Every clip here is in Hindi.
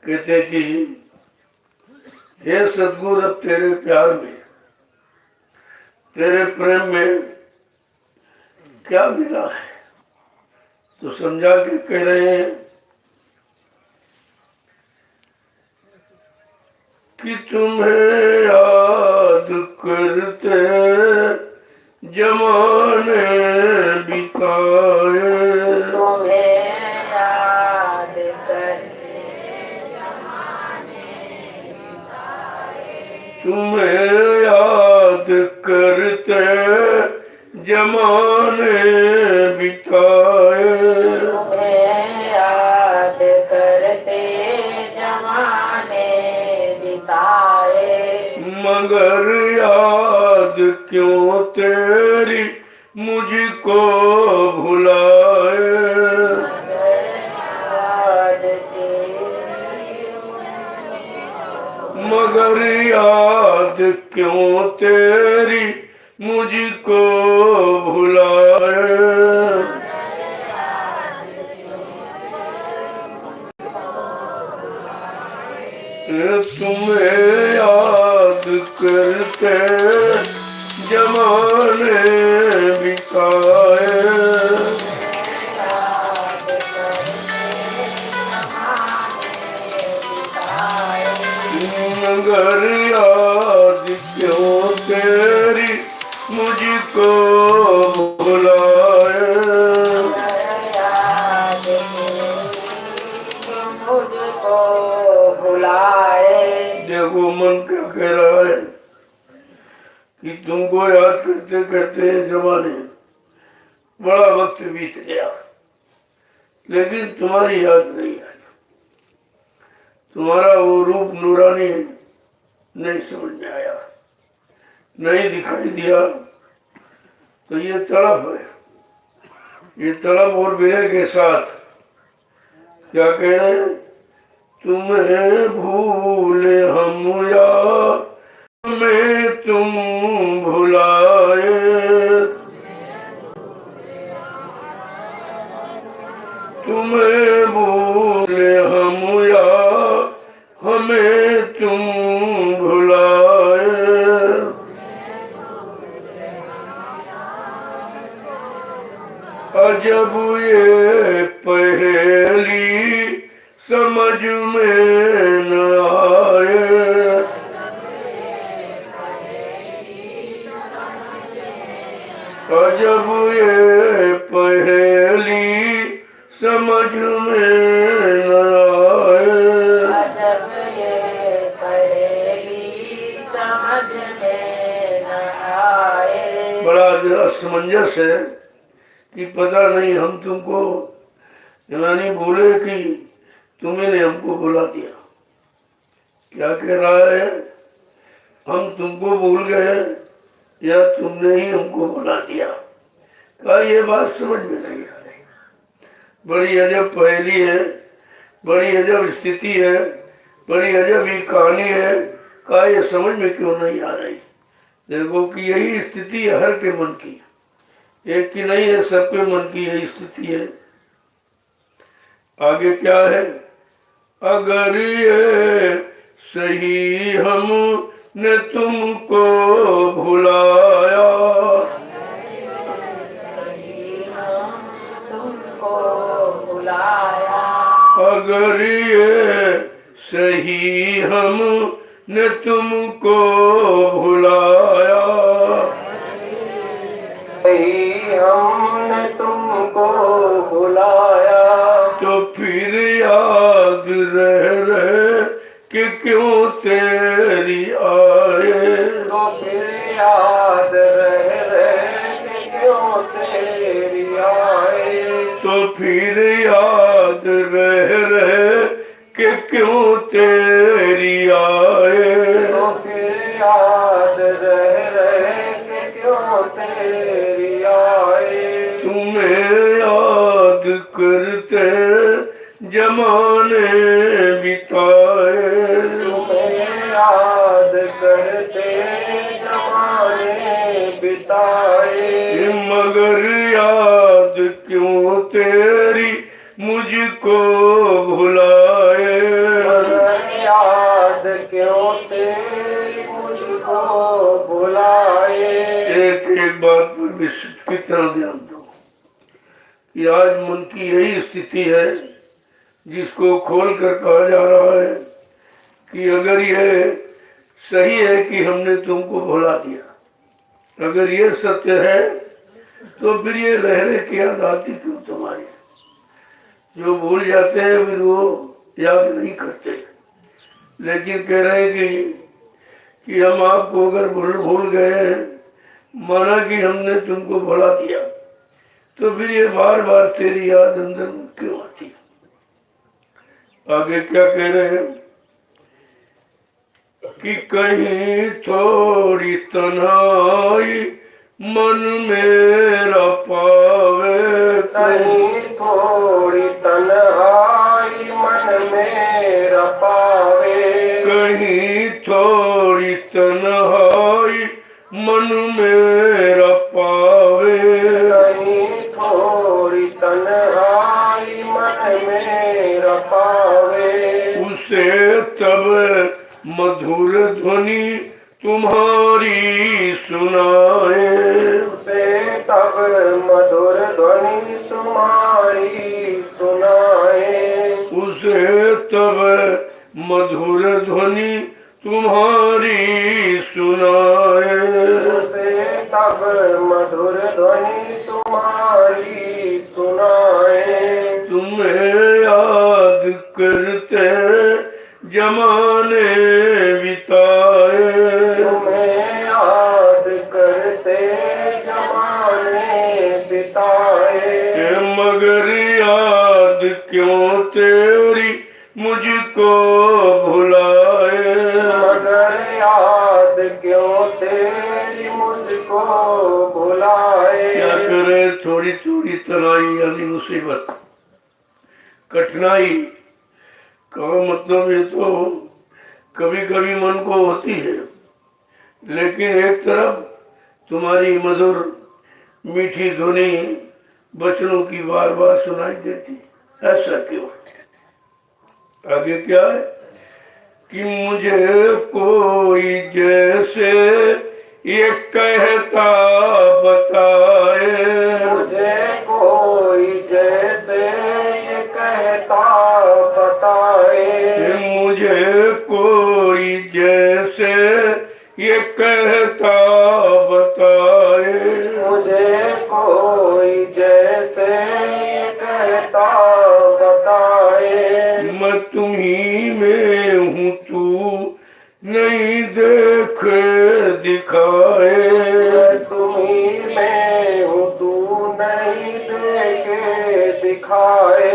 कहते कि हे सद्गुरु, अब तेरे प्यार में, तेरे प्रेम में क्या मिला है? तो समझा के कह रहे हैं कि तुम्हें याद करते जमाने बिताए, तुम्हें याद करते जमाने बिताए, तुम्हें याद करते जमाने बिताए, तुम्हें याद करते जमाने बिताए, मगर याद क्यों तेरी मुझको भुलाए, मगर याद क्यों तेरी मुझको भुलाए, तुम्हें याद करते जमाने बिताए, मगर याद क्यों तेरी मुझको भुलाए, मुझको भुलाए। देखो मन क्या कह रहा है कि तुमको याद करते करते जमाने बड़ा वक्त बीत गया, लेकिन तुम्हारी याद नहीं आई, तुम्हारा वो रूप नूरानी नहीं समझ में आया, नहीं दिखाई दिया। तो ये तड़प है, ये तड़प और विरह के साथ क्या कह रहे हैं? तुम्हें भूले हम या हमें तुम भुलाए, तुम्हें भूले हम या हमें तुम भुलाए, अजब ये पहेली समझ में न आए, अजब ये पहेली समझ में न आए, अजब ये पहेली समझ में न आए। बड़ा असमंजस है कि पता नहीं हम तुमको यानी भूले कि तुम्हें ने हमको बुला दिया। क्या कह रहा है? हम तुमको भूल गए या तुमने ही हमको बुला दिया? क्या ये बात समझ में नहीं आ रही? बड़ी अजब पहेली है, बड़ी अजब स्थिति है, बड़ी अजब ही कहानी है। क्या ये समझ में क्यों नहीं आ रही? देखो कि यही स्थिति है हर के मन की, एक की नहीं है, सबके मन की यही स्थिति है। आगे क्या है? अगर ये सही हमने तुमको भुलाया, तुमको बुलाया, अगर ये सही हमने तुमको भुलाया, हमने तुमको बुलाया, तो फिर याद रह कि क्यों तेरी आए, तो फिर याद रह कि क्यों तेरी आए, तो फिर याद रह कि क्यों तेरी आए, तो फिर याद रह कि क्यों तेरी आए, तुम्हें याद करते जमाने बिताए, तुम्हें याद करते जमाने बिताए, मगर याद क्यों तेरी मुझको भुलाए, कितना ध्यान दो कि आज मन की यही स्थिति है जिसको खोल कर कहा जा रहा है कि अगर ये सही है कि हमने तुमको भुला दिया, अगर ये सत्य है तो फिर ये लहरें की याद आती क्यों तुम्हारी? जो भूल जाते हैं फिर वो याद नहीं करते, लेकिन कह रहे हैं कि हम आपको अगर भूल गए हैं, माना कि हमने तुमको भुला दिया, तो फिर ये बार बार तेरी याद अंदर में क्यों आती? आगे क्या कह रहे हैं कि कहीं थोड़ी तन्हाई मन मेरा पावे, कहीं थोड़ी तन्हाई मन मेरा पावे, कहीं थोड़ी तन्हाई मन मेरा पावे, कहीं थोड़ी तन्हाई मन मेरा पावे, उसे तब मधुर ध्वनि तुम्हारी सुनाए, उसे तब मधुर ध्वनि तुम्हारी सुनाए, उसे तब मधुर ध्वनि तुम्हारी सुनाए, उसे तब मधुर ध्वनि तुम्हारी सुनाए, तुम्हें याद करते जमाने बिताए, तुम्हें याद करते जमाने बिताए, मगर याद क्यों तेरी मुझको भुलाए, मगर याद क्यों तेरी मुझको भुलाए। क्या करे? थोड़ी थोड़ी तनाई यानी मुसीबत, कठिनाई का मतलब ये तो कभी कभी मन को होती है, लेकिन एक तरफ तुम्हारी मधुर मीठी ध्वनि बचनों की बार बार सुनाई देती, ऐसा क्यों? आगे क्या है कि मुझे कोई जैसे ये कहता बताए, मुझे कोई जैसे ये कहता बताए, मुझे कोई जैसे ये कहता बताए, मुझे कोई जैसे ये कहता बताए, मैं तुम्ही में हूँ तू नहीं देख दिखाए, मैं तुम्ही में हूँ तू नहीं देखे दिखाए,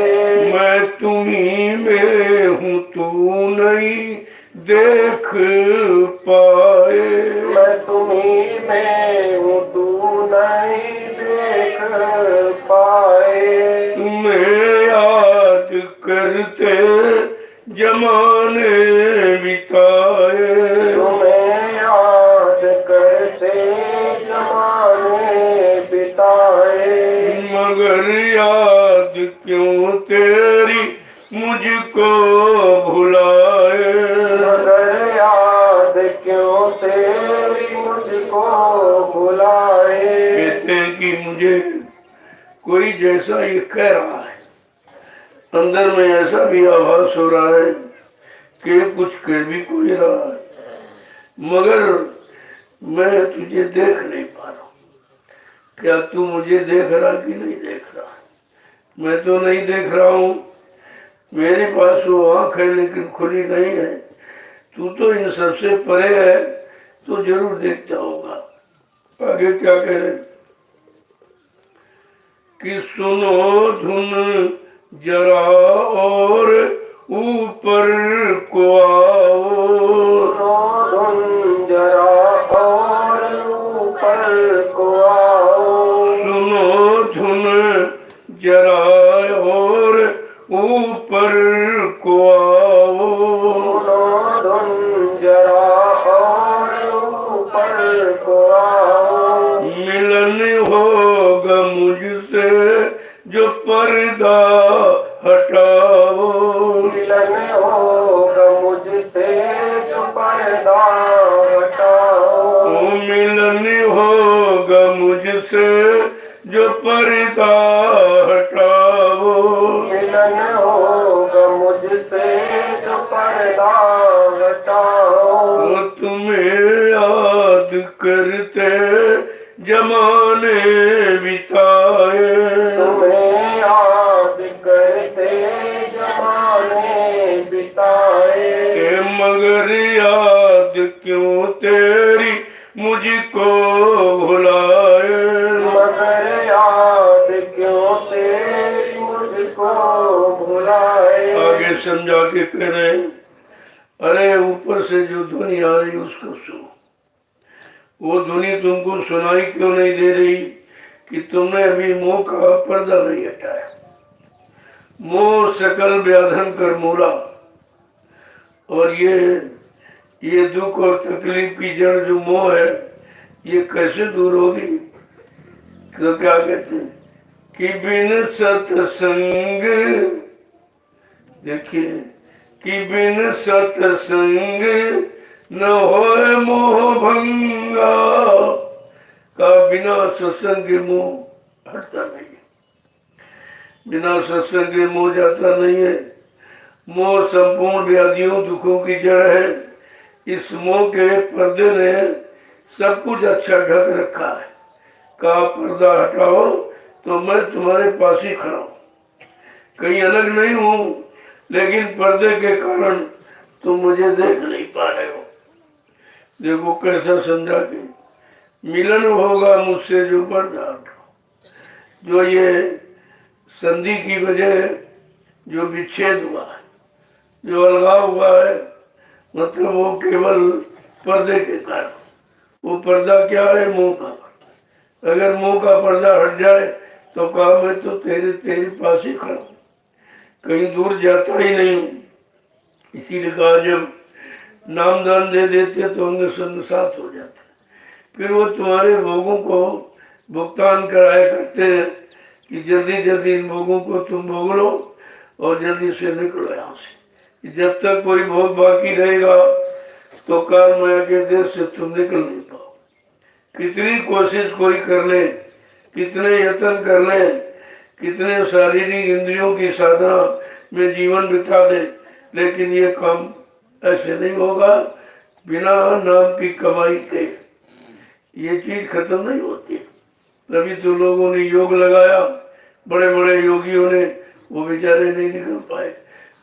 मैं तुम्ही में हूँ तू नहीं देख पाए, मैं तुम्ही में हूँ तू नहीं देख पाए, तुम्हें याद करते जमाने बिताए, तुम्हें याद करते जमाने बिताए, मगर याद क्यों तेरी मुझको भुलाए, मगर याद क्यों तेरी मुझको भुलाए। कहते हैं कि मुझे कोई जैसा ये कह रहा है, अंदर में ऐसा भी आभास हो रहा है कि कुछ कह भी कोई रहा है, मगर मैं तुझे देख नहीं पा रहा हूँ। क्या तू मुझे देख रहा कि नहीं देख रहा? मैं तो नहीं देख रहा हूँ, मेरे पास वो आँख है लेकिन खुली नहीं है, तू तो इन सबसे परे है, तो जरूर देखता होगा। आगे क्या कह रहे कि सुनो धुन जरा और ऊपर को आओ, सुनो धुन जरा और ऊपर को आओ, सुनो धुन जरा और ऊपर को आओ, सुनो धुन जरा और ऊपर को आओ, मिलन होगा मुझसे जो पर्दा हटाओ, मिलन होगा मुझसे जो पर्दा हटाओ, मिलन होगा मुझसे जो पर्दा हटाओ, मिलन होगा मुझसे जो पर्दा हटाओ। वो तुम्हें याद करते जमाने बिताए, तुम्हें याद करते जमाने बिताए। के मगर याद क्यों तेरी मुझको भुलाए, मगर याद क्यों तेरी मुझको भुलाए। आगे समझा के कह रहे हैं, अरे ऊपर से जो ध्वनि आ रही उसको सुनो। वो ध्वनि तुमको सुनाई क्यों नहीं दे रही कि तुमने अभी मुंह का पर्दा नहीं हटाया। मोह सकल व्याधन कर मूला, और ये दुख और तकलीफ की जड़ जो मोह है, ये कैसे दूर होगी। तो क्या कहते हैं कि बिन सत्संग, देखिए कि बिन सत्संग न होए मोह भंगा, का बिना सत्संग के मोह हटता नहीं, बिना सत्संग के मोह जाता नहीं है। मोह संपूर्ण व्याधियों दुखों की जड़ है। इस मोह के पर्दे ने सब कुछ अच्छा ढक रखा है। का पर्दा हटाओ तो मैं तुम्हारे पास ही खड़ा हूं, कहीं अलग नहीं हूं, लेकिन पर्दे के कारण तुम मुझे देख नहीं पा रहे हो। देखो कैसा समझा के, मिलन होगा मुझसे जो पर्दा हटाओ। जो ये संधि की वजह जो विच्छेद हुआ है, जो अलगाव हुआ है, मतलब वो केवल पर्दे के कारण। वो पर्दा क्या है? मुंह का पर्दा। अगर मुंह का पर्दा हट जाए तो कहा मैं तो तेरे पास ही खड़ा हूँ, कहीं दूर जाता ही नहीं हूँ। इसीलिए कहा जब नामदान दे देते तो अंग संग साथ हो जाते, फिर वो तुम्हारे भोगों को भुगतान कराया करते हैं कि जल्दी जल्दी इन भोगों को तुम भोग लो और जल्दी से निकलो यहाँ से। जब तक कोई भोग बाकी रहेगा तो काल माया के देश से तुम निकल नहीं पाओ। कितनी कोशिश कोई कर ले, कितने यत्न कर ले, कितने शारीरिक इंद्रियों की साधना में जीवन बिता दे, लेकिन ये काम ऐसे नहीं होगा। बिना नाम की कमाई के ये चीज खत्म नहीं होती। तभी तो लोगों ने योग लगाया, बड़े बड़े योगियों ने, वो बेचारे नहीं निकल पाए।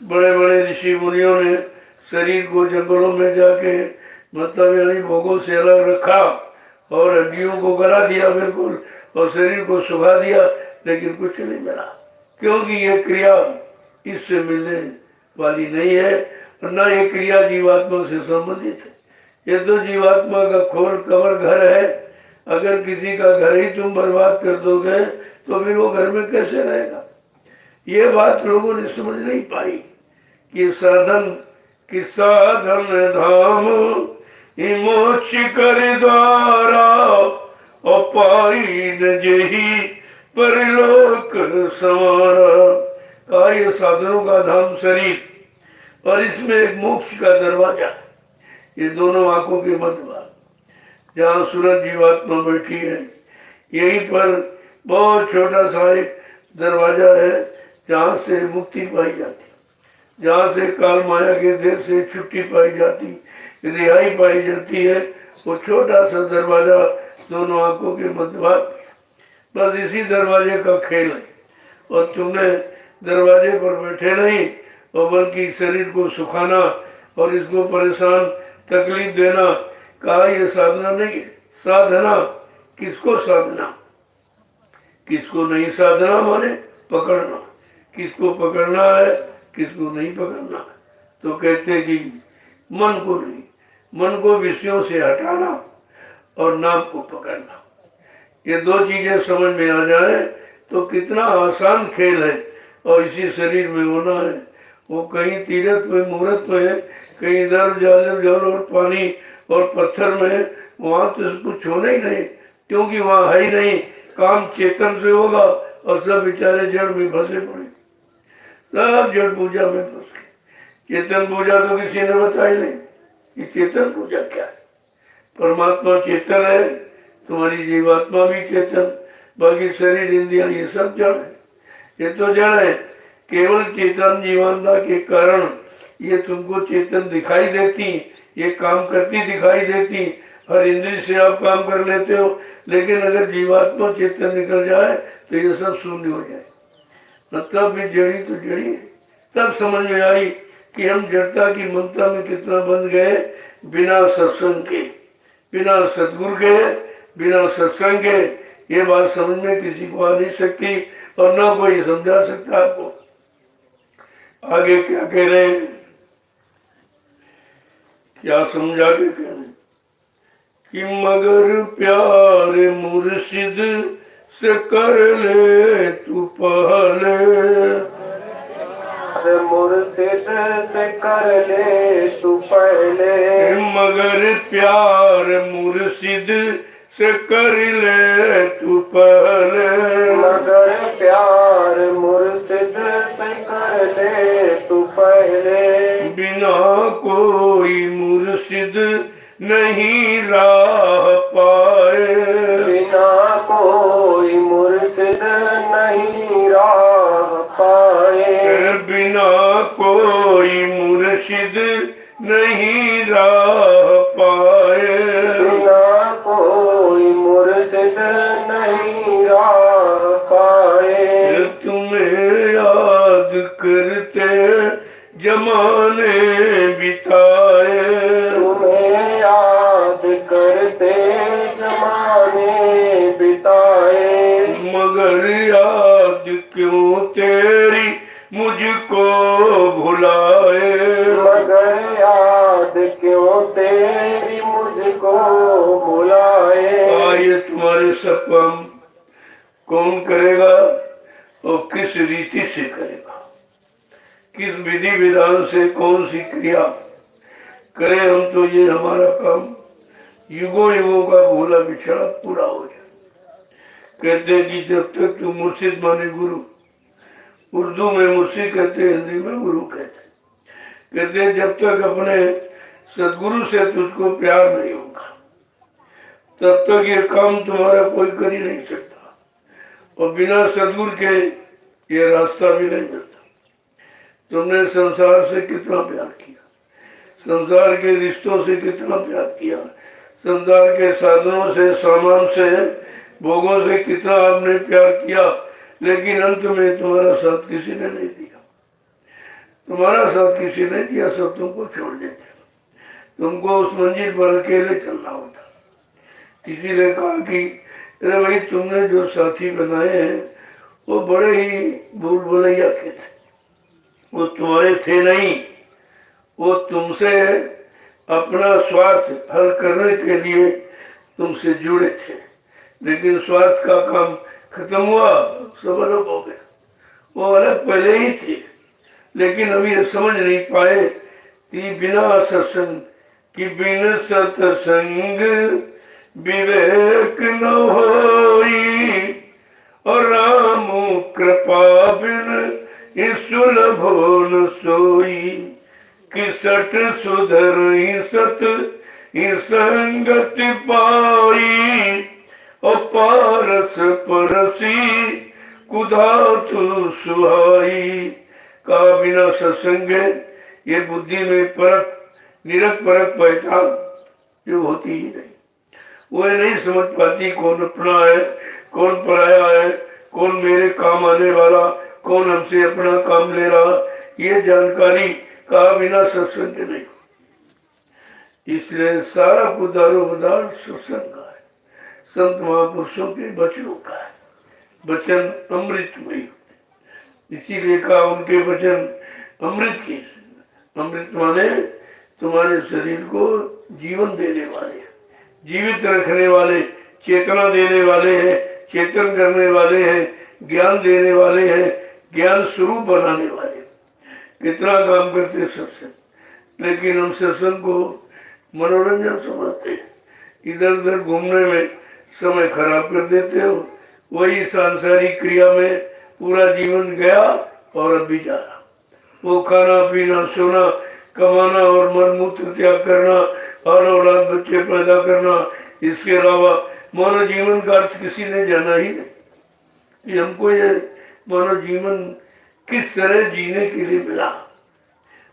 बड़े बड़े ऋषि मुनियों ने शरीर को जंगलों में जाके मतलब यानी भोगों से अलग रखा और हड्डियों को गला दिया बिल्कुल, और शरीर को सुखा दिया, लेकिन कुछ नहीं मिला, क्योंकि ये क्रिया इससे मिलने वाली नहीं है, और न ये क्रिया जीवात्मा से संबंधित है। ये तो जीवात्मा का खोल कवर घर है। अगर किसी का घर ही तुम बर्बाद कर दोगे तो फिर वो घर में कैसे रहेगा। ये बात लोगों ने समझ नहीं पाई कि साधन कि साधन धाम मोक्ष कर द्वारा, और पाई न जेही परलोक संवारा। का ये साधनों का धाम शरीर, और इसमें एक मोक्ष का दरवाजा है। ये दोनों आंखों के मध्य भाग जहाँ सूरज जीवात्मा बैठी है, यहीं पर बहुत छोटा सा एक दरवाजा है जहाँ से मुक्ति पाई जाती, जहाँ से काल माया के देश से छुट्टी पाई जाती, रिहाई पाई जाती है। वो छोटा सा दरवाजा दोनों आंखों के मध्य भाग में, बस इसी दरवाजे का खेल है। और तुमने दरवाजे पर बैठे नहीं, और बल्कि शरीर को सुखाना और इसको परेशान तकलीफ देना। कहा ये साधना नहीं है। साधना किसको साधना, किसको नहीं साधना माने पकड़ना, किसको पकड़ना है किसको नहीं पकड़ना है। तो कहते हैं कि मन को नहीं, मन को विषयों से हटाना और नाम को पकड़ना। ये दो चीजें समझ में आ जाए तो कितना आसान खेल है। और इसी शरीर में होना है। वो कहीं तीरथ में मुहूर्त में, कहीं इधर जल और पानी और पत्थर में, वहाँ तो कुछ होना ही नहीं, क्योंकि वहाँ है ही नहीं। काम चेतन से होगा और सब बेचारे जड़ में फंसे पड़े, सब जड़ पूजा में फंस गए। चेतन पूजा तो किसी ने बताई नहीं कि चेतन पूजा क्या है। परमात्मा चेतन है तुम्हारी जीवात्मा भी चेतन, बाकी शरीर इंद्रिया ये सब जड़ है। ये तो जड़ है, केवल चेतन जीवनता के कारण ये तुमको चेतन दिखाई देती, ये काम करती दिखाई देती, हर इंद्रिय से आप काम कर लेते हो। लेकिन अगर जीवात्मा चेतन निकल जाए तो ये सब शून्य हो जाए। मतलब भी जड़ी तो जड़ी है। तब समझ में आई कि हम जड़ता की ममता में कितना बंध गए, बिना सत्संग के, बिना सतगुरु के, बिना सत्संग के। ये बात समझ में किसी को आ नहीं सकती और ना कोई समझा सकता आपको। आगे क्या कह रहे हैं, क्या समझा के कह रहे हैं कि मगर प्यार मुर्शिद से कर ले तू पहले, मुर्शिद से कर ले तू पहले, मगर प्यार मुर्शिद से कर ले तू पहले, मगर प्यार मुर्शिद से कर ले तू पहले, बिना कोई मुर्शिद नहीं राह पाए, बिना कोई मुर्शिद नहीं राह पाए, बिना कोई मुर्शिद नहीं राह पाए, बिना कोई मुर्शिद नहीं राह पाए, तुम्हें याद करते जमाने बिताए, तुम्हें याद करते जमाने बिताए, मगर याद क्यों तेरी मुझको भुलाए, मगर याद क्यों तेरी मुझको भुलाए। आइए तुम्हारे सब काम कौन करेगा और किस रीति से करेगा, किस विधि विधान से कौन सी क्रिया करें हम, तो ये हमारा काम युगों युगों का भूला बिछड़ा पूरा हो जाए। कहते हैं कि जब तक तू मुर्शिद माने गुरु, उर्दू में मुर्शिद कहते हैं, हिंदी में गुरु कहते हैं। कहते हैं जब तक अपने सदगुरु से तुझको प्यार नहीं होगा तब तक ये काम तुम्हारा कोई कर ही नहीं सकता, और बिना सदगुरु के ये रास्ता भी नहीं मिलता। तुमने संसार से कितना प्यार किया, संसार के रिश्तों से कितना प्यार किया, संसार के साधनों से, सामान से, भोगों से कितना आपने प्यार किया, लेकिन अंत में तुम्हारा साथ किसी ने नहीं दिया, तुम्हारा साथ किसी ने दिया, सब तुमको छोड़ देते। तुमको उस मंजिल पर अकेले चलना होता। इसीलिए कहा कि अरे भाई तुमने जो साथी बनाए हैं वो बड़े ही भूल भुलैया के थे, वो तुम्हारे थे नहीं, वो तुमसे अपना स्वार्थ हल करने के लिए तुमसे जुड़े थे, लेकिन स्वार्थ का काम खत्म हुआ, सब अलग हो गए। वो अलग पहले ही थे, लेकिन अभी ये समझ नहीं पाए कि बिना सत्संग कि बिन सत्संग विवेक न होई, और राम कृपा बिन सुलभो न सोई, कि सठ सुधर सत संगत पाई, और पारस परसी कुधातु सुहाई। का बिना सत्संग ये बुद्धि में परख निरख परख पहचान ये होती ही नहीं। वो नहीं समझ पाती कौन अपना है, कौन पराया है, कौन मेरे काम आने वाला, कौन हमसे अपना काम ले रहा, ये जानकारी का बिना सत्संग के नहीं। इसलिए सारा कुदारो मदार सत्संग का है, संत महापुरुषों के वचनों का है। वचन अमृतमय होते, इसीलिए कहा उनके वचन अमृत की। अमृत माने तुम्हारे शरीर को जीवन देने वाले, जीवित रखने वाले, चेतना देने वाले हैं, चेतन करने वाले हैं, ज्ञान देने वाले हैं, ज्ञान स्वरूप बनाने वाले। कितना काम करते सत्संग, लेकिन हम सत्संग को मनोरंजन समझते हैं, इधर उधर घूमने में समय खराब कर देते हो। वही सांसारिक क्रिया में पूरा जीवन गया और अब भी जा रहा। वो खाना पीना सोना कमाना और मल मूत्र त्याग करना और औलाद बच्चे पैदा करना, इसके अलावा मानव जीवन का अर्थ किसी ने जाना ही नहीं कि हमको ये मानव जीवन किस तरह जीने के लिए मिला।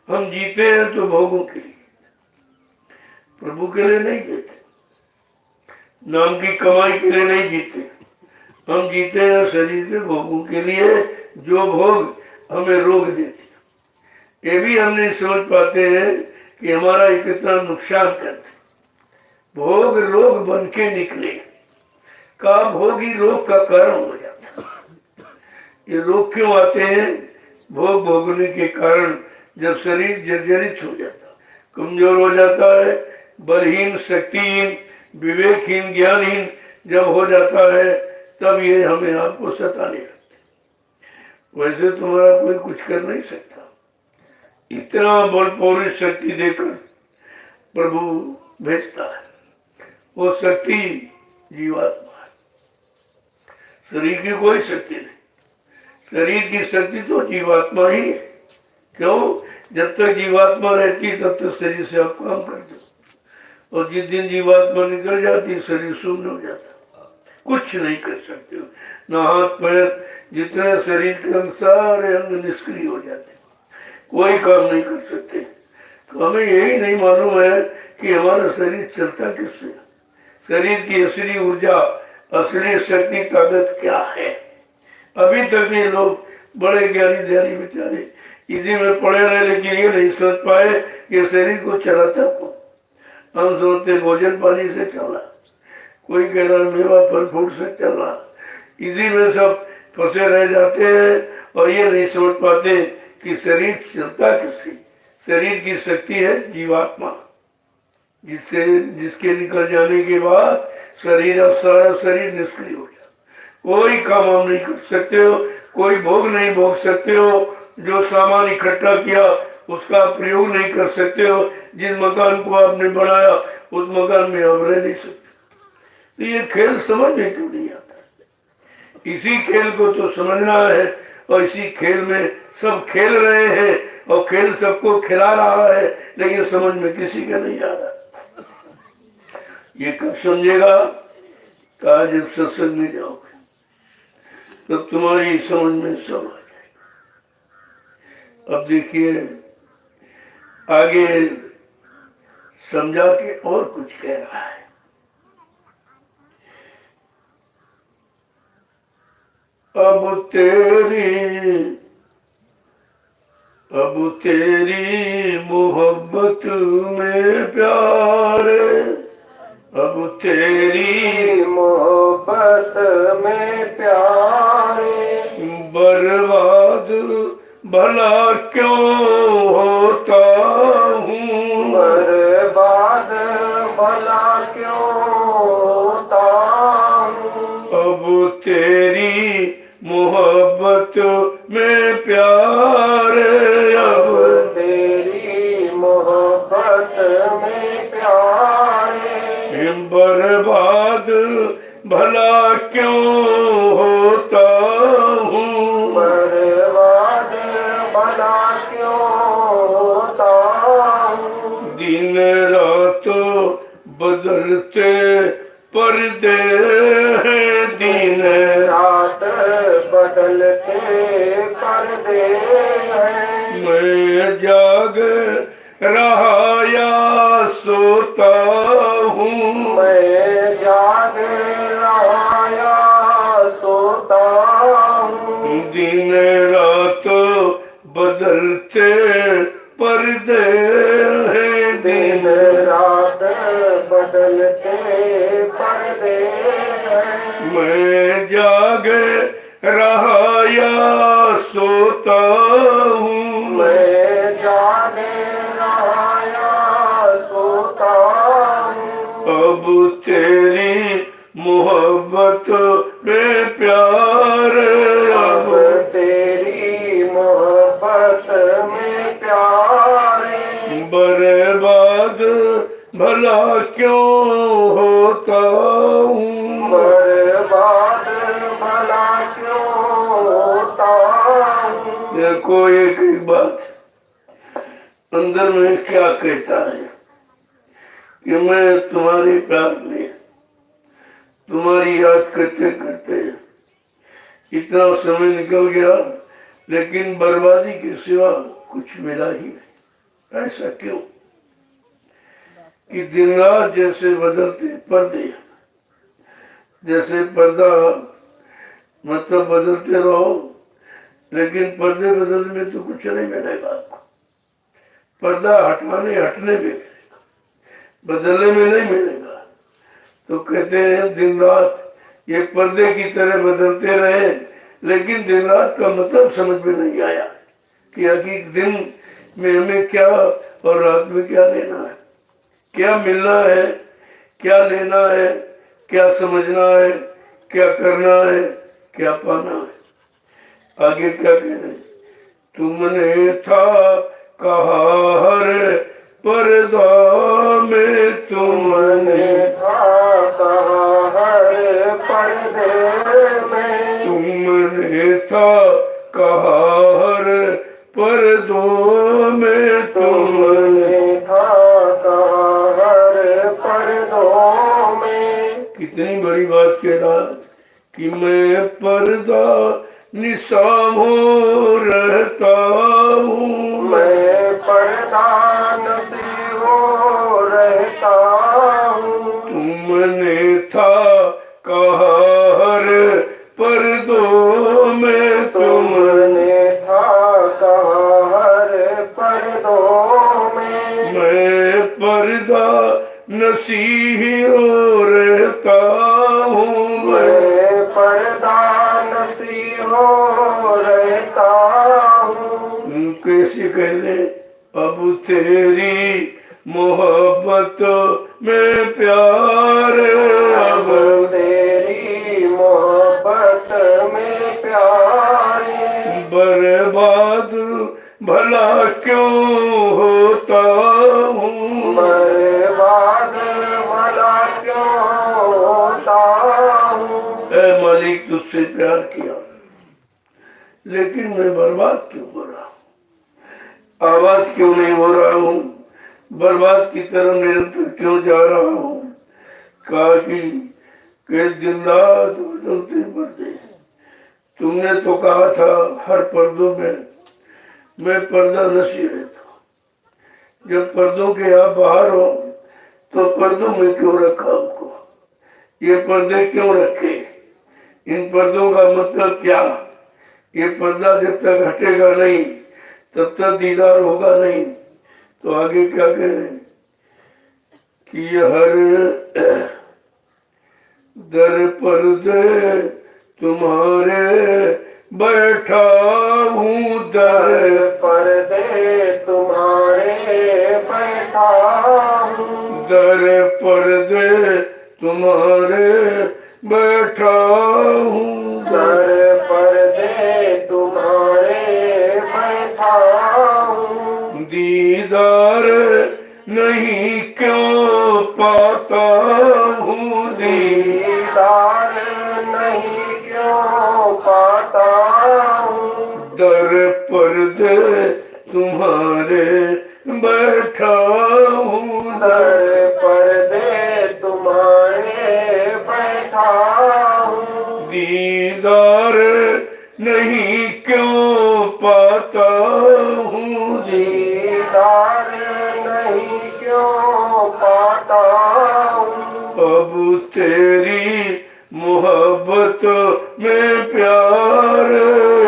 हम जीते हैं तो भोगों के लिए, प्रभु के लिए नहीं जीते, नाम की कमाई के लिए नहीं जीते। हम जीते हैं शरीर के भोगों के लिए, जो भोग हमें रोग देते। ये भी हम नहीं समझ पाते हैं कि हमारा ये कितना नुकसान करते। भोग रोग बन के निकले का भोग ही रोग का कारण हो जाता है। ये रोग क्यों आते हैं? भोग भोगने के कारण जब शरीर जर्जरित हो जाता, कमजोर हो जाता है, बलहीन, शक्तिहीन, विवेकहीन, ज्ञानहीन जब हो जाता है, तब ये हमें आपको सताने लगते। वैसे तुम्हारा कोई कुछ कर नहीं सकता। इतना बल पौरुष शक्ति देकर प्रभु भेजता है। वो शक्ति जीवात्मा है, शरीर की कोई शक्ति नहीं। शरीर की शक्ति तो जीवात्मा ही है। क्यों? जब तक जीवात्मा रहती तब तक शरीर से आप काम करते हो, और जिस दिन जीवात्मा निकल जाती शरीर शून्य हो जाता, कुछ नहीं कर सकते हो। ना हाथ पैर, जितने शरीर के अंग सारे अंग निष्क्रिय हो जाते, कोई काम नहीं कर सकते। तो हमें यही नहीं मालूम है कि हमारा शरीर चलता किससे, शरीर की असली ऊर्जा, असली शक्ति, ताकत क्या है। अभी तक ये लोग बड़े ज्ञानी ध्यानी बेचारे इसी में पड़े रहे, लेकिन ये नहीं सोच पाए कि शरीर को चलाता कौन। हम सोचते भोजन पानी से चला, कोई कह रहा मेवा फल फूल से चला, इसी में सब फंसे रह जाते हैं और ये नहीं सोच पाते कि शरीर चलता किससे। शरीर की शक्ति है जीवात्मा, जिसके निकल जाने के बाद शरीर और सारा शरीर निष्क्रिय हो जाता। कोई काम आप नहीं कर सकते हो, कोई भोग नहीं भोग सकते हो, जो सामान इकट्ठा किया उसका प्रयोग नहीं कर सकते हो, जिस मकान को आपने बनाया उस मकान में आप रह नहीं सकते। तो ये खेल समझ में क्यों नहीं आता? इसी खेल को तो समझना है, और इसी खेल में सब खेल रहे हैं और खेल सबको खिला रहा है, लेकिन समझ में किसी का नहीं आ रहा। ये कब समझेगा? कहा जब सत्संग में जाओगे तब तुम्हारी समझ में सब आ जाएगा। अब देखिए आगे समझा के और कुछ कह रहा है। अब तेरी मोहब्बत में प्यार, अब तेरी मोहब्बत में प्यार, बर्बाद भला क्यों होता हूँ, बर्बाद भला क्यों होता हूँ। अब तेरी मोहब्बत में प्यार, अब तेरी मोहब्बत में प्यार, बर्बाद भला क्यों होता हूँ, बर्बाद भला क्यों होता हूँ। दिन रात बदलते पर्दे हैं, दिन रात बदलते पर्दे हैं, मैं जाग रहा या सोता हूँ, मैं जाग रहा या सोता हूँ। दिन रात बदलते पर्दे हैं, दिन रात बदलते पर्दे हैं, मैं जाग रहा या सोता हूँ, मैं जाग रहा या सोता हूँ। अब तेरी मोहब्बत में प्यार, अब तेरी मोहब्बत में प्यार, बर्बाद भला क्यों होता हूँ, बर्बाद भला क्यों होता हूँ। देखो एक एक बात अंदर में क्या कहता है कि मैं तुम्हारे प्यार में तुम्हारी याद करते करते इतना समय निकल गया, लेकिन बर्बादी के सिवा कुछ मिला ही नहीं। ऐसा क्यों कि दिन रात जैसे बदलते पर्दे, जैसे पर्दा मतलब बदलते रहो, लेकिन पर्दे बदलने में तो कुछ नहीं मिलेगा आपको। पर्दा हटने में मिलेगा, बदलने में नहीं मिलेगा। तो कहते हैं दिन रात ये पर्दे की तरह बदलते रहे, लेकिन दिन रात का मतलब समझ में नहीं आया कि आखिर दिन में हमें क्या और रात में क्या लेना है, क्या मिलना है, क्या लेना है, क्या समझना है, क्या करना है, क्या पाना है। आगे क्या कह रहे हैं? तुमने था कहा हर पर्दा में, तुमने था कहा हर पर्दे में, तुमने था कहा हर पर्दों में, तुमने था कहा हर पर्दों में। कितनी बड़ी बात कह रहा कि मैं पर्दा निशाम हो रहता हूँ, मैं पर्दा नसीब हो रहता हूँ। तुमने था कहा हर पर्दों में, तुमने था कहा हर पर्दों में, मैं पर्दा नसीही हो रहता हूँ, मैं पर्दा नसीब हो रहता हूँ। कैसे कह दे? अब तेरी मोहब्बत में प्यार, अब तेरी मोहब्बत में प्यार, बर्बाद भला क्यों होता हूँ, बर्बाद भला क्यों होता हूँ। ऐ मालिक तुझसे प्यार किया, लेकिन मैं बर्बाद क्यों हो रहा हूँ, आबाद क्यों नहीं हो रहा हूँ, बर्बाद की तरफ निरंतर क्यों जा रहा हूँ। कहा कि दिन रात बदलते पर्दे, तुमने तो कहा था हर पर्दों में मैं पर्दा नशी रहता हूँ। जब पर्दों के आप बाहर हो तो पर्दों में क्यों रखा हमको, ये पर्दे क्यों रखे, इन पर्दों का मतलब क्या। ये पर्दा जब तक हटेगा नहीं तब तक दीदार होगा नहीं। तो आगे क्या कह रहे हैं कि हर दर पर्दे तुम्हारे बैठा हूँ, दर पर्दे तुम्हारे बैठा हूँ, दर पर्दे तुम्हारे बैठा हूँ, दर पर्दे तुम्हारे बैठा हूँ। दीदार नहीं क्यों पाता हूँ, दीदार नहीं क्यों पाता हूँ, दर पर्दे तुम्हारे बैठा हूँ, दर पर्दे तुम्हारे बैठा हूँ। दीदार नहीं क्यों पाता हूँ, दीदार नहीं क्यों पाता हूँ। अब तेरी मोहब्बत में प्यार,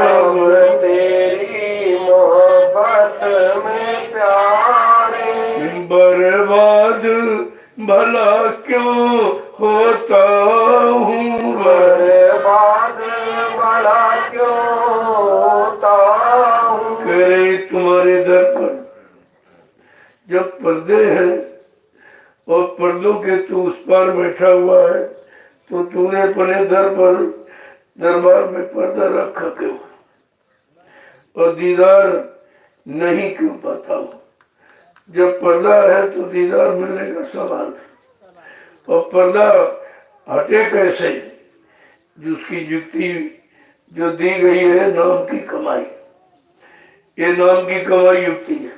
अब तेरी मोहब्बत में प्यार, बर्बाद भला क्यों होता हूँ, बर्बाद भला क्यों होता हूँ। करे तुम्हारे दर पर जब पर्दे हैं और पर्दों के तू उस पार बैठा हुआ है, तो तूने अपने दर पर दरबार में पर्दा रखा क्यों, और दीदार नहीं क्यों पाता हूँ। जब पर्दा है तो दीदार मिलने का सवाल है, और पर्दा हटे कैसे, जिसकी युक्ति जो दी गई है नाम की कमाई, ये नाम की कमाई युक्ति है।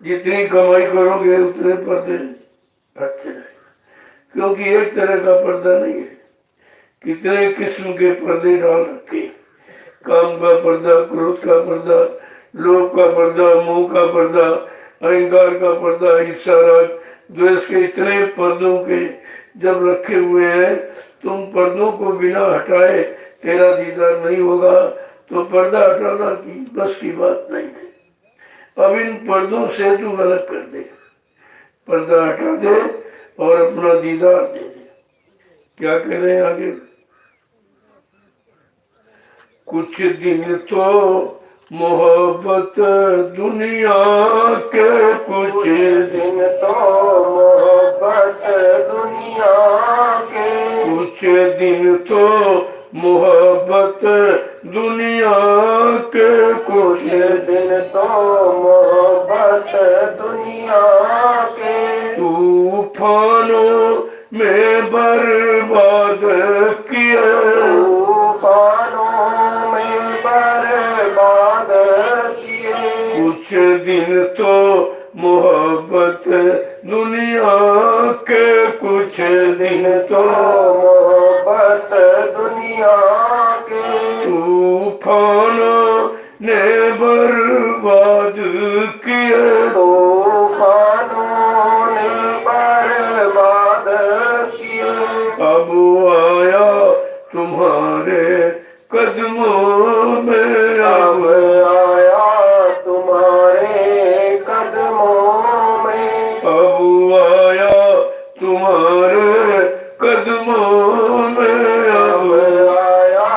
जितनी कमाई करोगे उतने पर्दे हटते रहेंगे, क्योंकि एक तरह का पर्दा नहीं है, कितने किस्म के पर्दे डाल रखे, काम का पर्दा, क्रोध का पर्दा, लोभ का पर्दा, मोह का पर्दा, अहंकार का पर्दा, ईर्ष्या राग द्वेष के इतने पर्दों के जब रखे हुए हैं, तुम पर्दों को बिना हटाए तेरा दीदार नहीं होगा, तो पर्दा हटाना की बस की बात नहीं है। अब इन पर्दों से तू अलग कर दे, पर्दा हटा दे और अपना दीदार दे दे। क्या कह रहे हैं आगे? कुछ दिन तो मोहब्बत दुनिया के, कुछ दिन तो मोहब्बत दुनिया के, कुछ दिन तो मोहब्बत दुनिया के, कुछ दिन तो मोहब्बत दुनिया के, तूफानों में बर्बाद किए, तूफानों में बर्बाद किए। कुछ दिन तो मोहब्बत दुनिया के, कुछ दिन तो मोहब्बत दुनिया के, तूफानों ने बर्बाद किए, तूफानों ने बर्बाद किए। अब आया तुम्हारे कदमों में, अब आया तुम्हारे कदमों में, अब आया तुम्हारे कदमों में, अब आया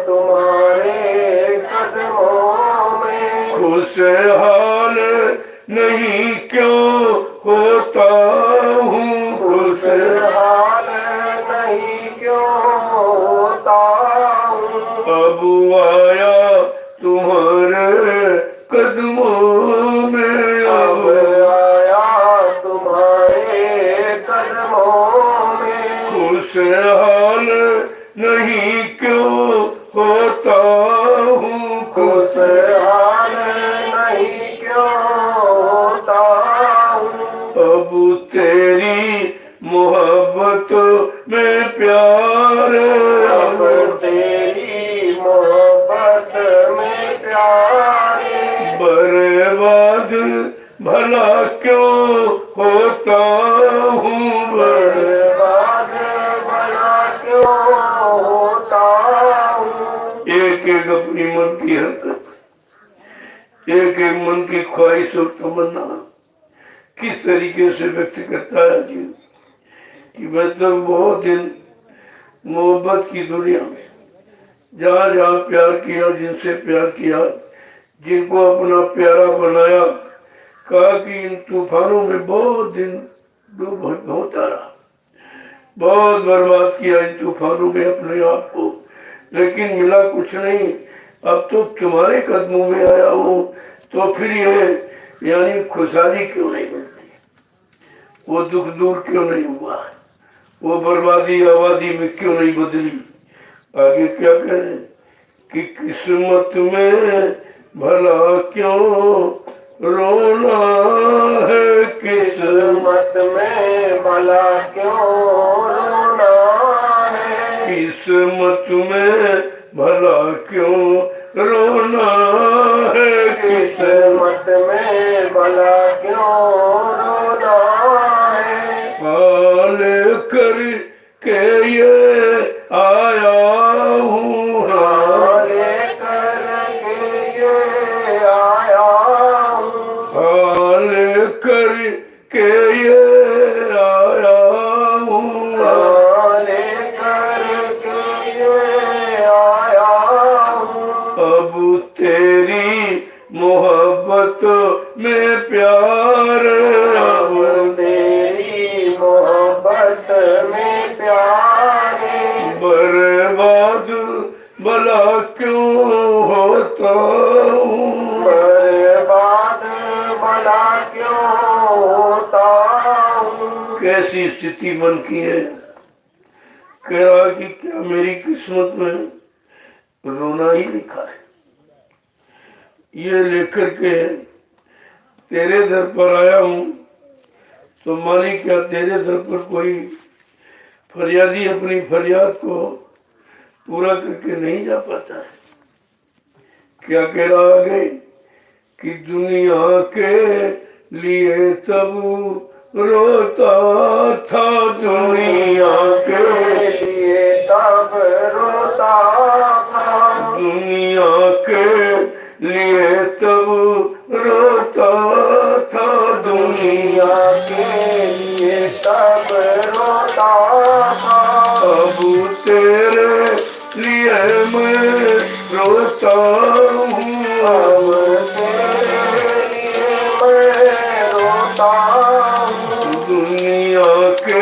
तुम्हारे कदमों में। खुशहाल नहीं क्यों होता हूँ, खुशहाल नहीं क्यों होता हूँ। अब आया तुम्हारे कदमों में, अब आया तुम्हारे कदमों में। खुशहाल नहीं क्यों होता हूँ, खुशहाल नहीं क्यों होता हूँ। अब तेरी मोहब्बत में प्यार, अब तेरी मोहब्बत में प्यार, बर्बाद भला क्यों होता हूँ, बर्बाद भला क्यों होता हूँ। एक एक अपनी मन की हरकत, एक एक मन की ख्वाहिश और तमन्ना किस तरीके से व्यक्त करता है जीव कि मैं तो बहुत दिन मोहब्बत की दुनिया में जहाँ जहाँ प्यार किया, जिनसे प्यार किया, जिनको अपना प्यारा बनाया, कहा कि इन तूफानों में बहुत दिन डूब होता रहा, बहुत बर्बाद किया इन तूफानों में अपने आप को, लेकिन मिला कुछ नहीं। अब तो तुम्हारे कदमों में आया हूँ, तो फिर ये यानी खुशहाली क्यों नहीं मिलती, वो दुख दूर क्यों नहीं हुआ, वो बर्बादी आबादी में क्यों नहीं बदली। आगे क्या करें कि किस्मत में भला क्यों रोना है, किस्मत में भला क्यों रोना है। किस्मत में भला क्यों रोना है, किस्मत में भला क्यों रोना है। हाल कर के ये आया हूँ, हाल करके ये आया हूँ। हाल कर के ये आया हूँ, हाल करके ये आया हूँ। अब तेरी मोहब्बत में प्यार, अब तेरी मोहब्बत में प्यार, बर्बाद भला क्यों होता हूँ, बर्बाद भला क्यों होता हूँ। कैसी स्थिति मन की है। कह रहा कि क्या मेरी किस्मत में रोना ही लिखा है। ये लेकर के तेरे दर पर आया हूँ, तो मालिक क्या तेरे दर पर कोई फरियादी अपनी फरियाद को पूरा करके नहीं जा पाता है। क्या कह रहा आगे कि दुनिया के लिए तब रोता था, दुनिया के लिए तब रोता था, दुनिया के लिए तब रोता था, दुनिया के लिए तब रोता था। अब तेरे लिए मैं रोता हूँ, अब तेरे लिए मैं रोता हूँ, दुनिया के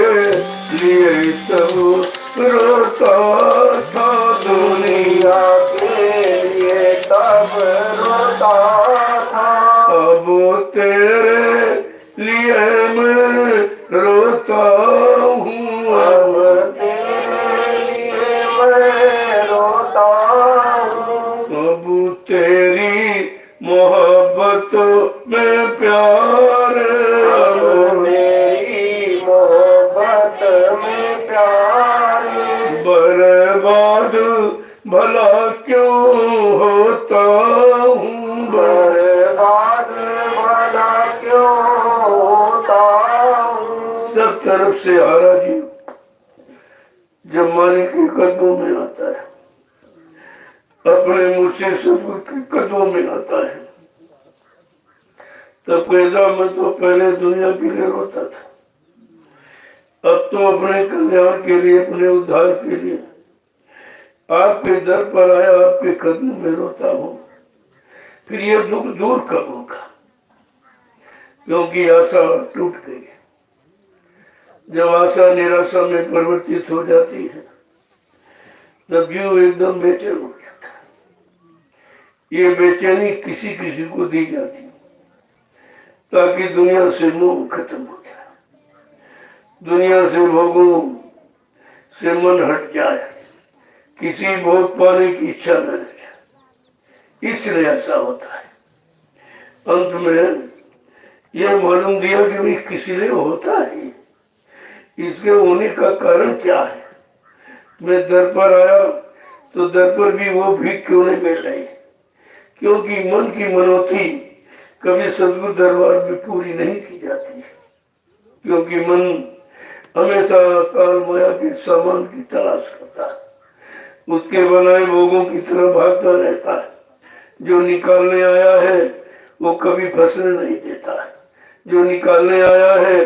लिए सब रोता था, दुनिया दुनिया के लिए तब रोता था। अब तेरे लिए मैं रोता हूँ, अब तेरे लिए मैं रोता हूँ, अब तेरी मोहब्बत में प्यार, अब तेरी मोहब्बत में प्यार। बर्बाद भला क्यों होता हूँ, बर्बाद भला क्यों होता हूँ। सब तरफ से हारा जीव जब मालिक के कदमों में आता है, अपने मुँह से सदगुरु के कदमों में आता है, तब पैदा में तो पहले दुनिया के लिए रोता था, अब तो अपने कल्याण के लिए, अपने उद्धार के लिए आपके दर पर आया, आपके कदमों में रोता हूँ। फिर ये दुख दूर कब होगा, क्योंकि आशा टूट गई। जब आशा निराशा में परिवर्तित हो जाती है तब जीव एकदम बेचैन हो जाता है। ये बेचैनी किसी किसी को दी जाती है ताकि दुनिया से मोह खत्म हो जाए, दुनिया से भोगों से मन हट जाए, किसी भोग पाने की इच्छा न रह जाए, इसलिए ऐसा होता है। अंत में यह मालूम दिया कि भाई किसी लिए होता है, इसके होने का कारण क्या है। मैं दर पर आया तो दर पर भी वो भीख क्यों नहीं मिल रही, क्योंकि मन की मनौती कभी सदगुरु दरबार में पूरी नहीं की जाती है, क्योंकि मन हमेशा काल माया के सामान की तलाश करता है, उसके बनाए भोगों की तरफ भागता रहता है। जो निकालने आया है वो कभी फंसने नहीं देता है, जो निकालने आया है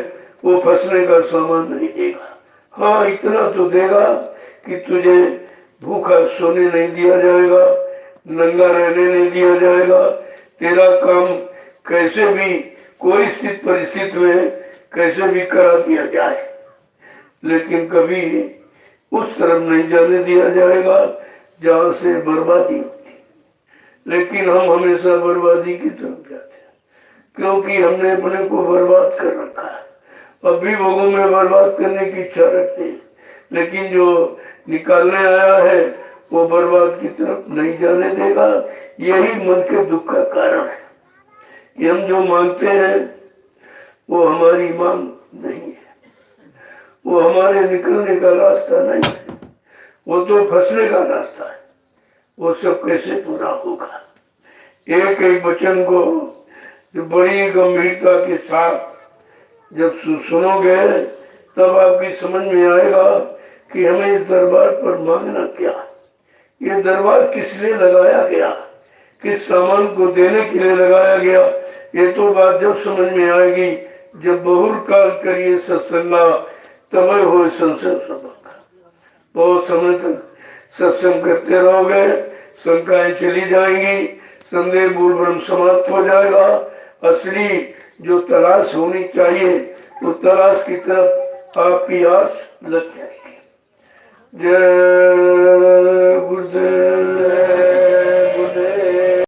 वो फंसने का सामान नहीं देगा। हाँ, इतना तो देगा कि तुझे भूखा सोने नहीं दिया जाएगा, नंगा रहने नहीं दिया जाएगा, तेरा काम कैसे भी कोई स्थिति परिस्थिति में कैसे भी करा दिया जाए, लेकिन कभी उस तरफ नहीं जाने दिया जाएगा जहाँ से बर्बादी होती। लेकिन हम हमेशा बर्बादी की तरफ जाते हैं, क्योंकि हमने अपने को बर्बाद कर रखा है। अब भी भोगों में बर्बाद करने की इच्छा रखते हैं, लेकिन जो निकालने आया है वो बर्बाद की तरफ नहीं जाने देगा। यही मन के दुख का कारण है कि हम जो मांगते हैं वो हमारी मांग नहीं है, वो हमारे निकलने का रास्ता नहीं है, वो तो फंसने का रास्ता है। वो सब कैसे पूरा होगा। एक एक वचन को जो बड़ी गंभीरता के साथ जब सुनोगे तब आपकी समझ में आएगा कि हमें इस दरबार पर मांगना क्या, ये दरबार किस लिए लगाया गया, किस सामान को देने के लिए लगाया गया। ये तो बात जब समझ में आएगी जब बहुर काल करिए सत्संगा तब हो संशय सबका। बहुत समय तक सत्संग करते रहोगे, शंकाएं चली जाएंगी, संदेह मूल ब्रह्म समाप्त हो जाएगा। असली जो तलाश होनी चाहिए वो तलाश की तरफ आपकी आस लग जाएगी। जय गुरुदेव।